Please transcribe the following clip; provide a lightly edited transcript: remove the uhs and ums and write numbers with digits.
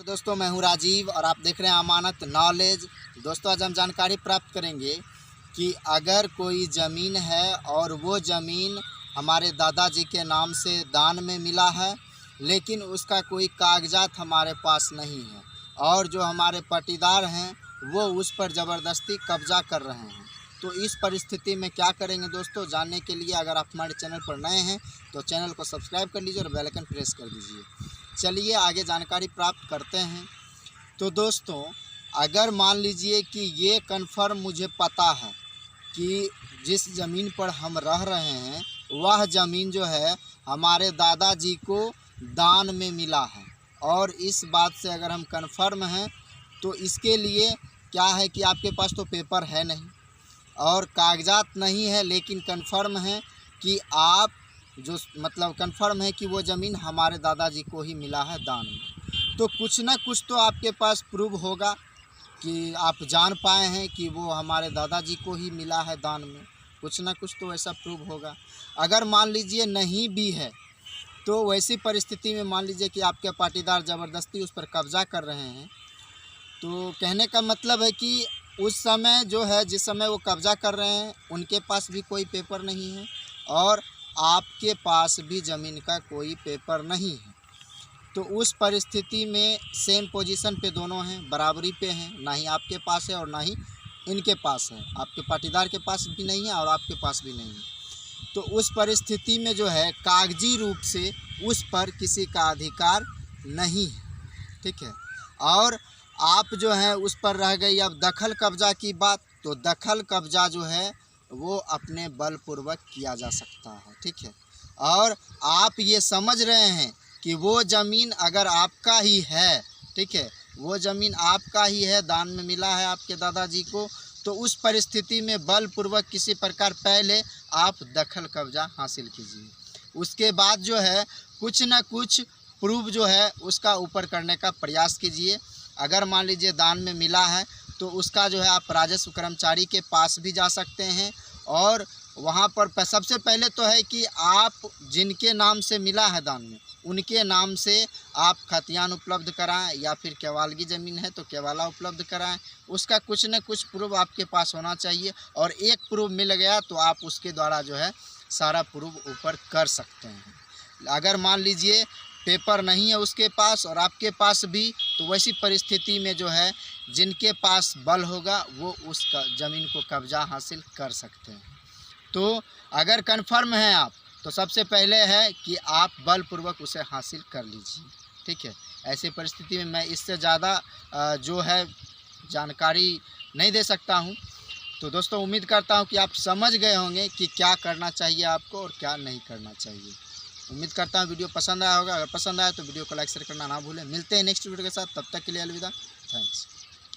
दोस्तों मैं हूं राजीव और आप देख रहे हैं अमानत नॉलेज। दोस्तों आज हम जानकारी प्राप्त करेंगे कि अगर कोई ज़मीन है और वो ज़मीन हमारे दादाजी के नाम से दान में मिला है, लेकिन उसका कोई कागजात हमारे पास नहीं है और जो हमारे पाटीदार हैं वो उस पर ज़बरदस्ती कब्जा कर रहे हैं, तो इस परिस्थिति में क्या करेंगे दोस्तों, जानने के लिए अगर आप हमारे चैनल पर नए हैं तो चैनल को सब्सक्राइब कर लीजिए और बेल आइकन प्रेस कर दीजिए। चलिए आगे जानकारी प्राप्त करते हैं। तो दोस्तों अगर मान लीजिए कि ये कन्फर्म मुझे पता है कि जिस ज़मीन पर हम रह रहे हैं वह ज़मीन जो है हमारे दादाजी को दान में मिला है, और इस बात से अगर हम कन्फर्म हैं तो इसके लिए क्या है कि आपके पास तो पेपर है नहीं और कागजात नहीं है, लेकिन कन्फर्म है कि आप जो कन्फर्म है कि वो ज़मीन हमारे दादाजी को ही मिला है दान में, तो कुछ ना कुछ तो आपके पास प्रूफ होगा कि आप जान पाए हैं कि वो हमारे दादाजी को ही मिला है दान में। कुछ ना कुछ तो ऐसा प्रूफ होगा। अगर मान लीजिए नहीं भी है तो वैसी परिस्थिति में मान लीजिए कि आपके पाटीदार ज़बरदस्ती उस पर कब्जा कर रहे हैं, तो कहने का मतलब है कि उस समय जो है जिस समय वो कब्जा कर रहे हैं उनके पास भी कोई पेपर नहीं है और आपके पास भी ज़मीन का कोई पेपर नहीं है। तो उस परिस्थिति में सेम पोजीशन पे दोनों हैं, बराबरी पे हैं, ना ही आपके पास है और ना ही इनके पास है। आपके पाटीदार के पास भी नहीं है और आपके पास भी नहीं है। तो उस परिस्थिति में जो है कागजी रूप से उस पर किसी का अधिकार नहीं है, ठीक है। और आप जो है उस पर रह गई अब दखल कब्जा की बात, तो दखल कब्जा जो है वो अपने बलपूर्वक किया जा सकता है, ठीक है। और आप ये समझ रहे हैं कि वो ज़मीन अगर आपका ही है, ठीक है, वो ज़मीन आपका ही है, दान में मिला है आपके दादाजी को, तो उस परिस्थिति में बलपूर्वक किसी प्रकार पहले आप दखल कब्जा हासिल कीजिए। उसके बाद जो है कुछ ना कुछ प्रूफ जो है उसका ऊपर करने का प्रयास कीजिए। अगर मान लीजिए दान में मिला है तो उसका जो है आप राजस्व कर्मचारी के पास भी जा सकते हैं और वहाँ पर सबसे पहले तो है कि आप जिनके नाम से मिला है दान में उनके नाम से आप खतियान उपलब्ध कराएं, या फिर केवालगी ज़मीन है तो केवाला उपलब्ध कराएं। उसका कुछ न कुछ प्रूफ आपके पास होना चाहिए और एक प्रूफ मिल गया तो आप उसके द्वारा जो है सारा प्रूफ ऊपर कर सकते हैं। अगर मान लीजिए पेपर नहीं है उसके पास और आपके पास भी, तो वैसी परिस्थिति में जो है जिनके पास बल होगा वो उस ज़मीन को कब्जा हासिल कर सकते हैं। तो अगर कन्फर्म हैं आप तो सबसे पहले है कि आप बलपूर्वक उसे हासिल कर लीजिए, ठीक है। ऐसी परिस्थिति में मैं इससे ज़्यादा जो है जानकारी नहीं दे सकता हूं। तो दोस्तों उम्मीद करता हूं कि आप समझ गए होंगे कि क्या करना चाहिए आपको और क्या नहीं करना चाहिए। उम्मीद करता हूं वीडियो पसंद आया होगा। अगर पसंद आया तो वीडियो को लाइक शेयर करना ना भूलें। मिलते हैं नेक्स्ट वीडियो के साथ, तब तक के लिए अलविदा, थैंक्स।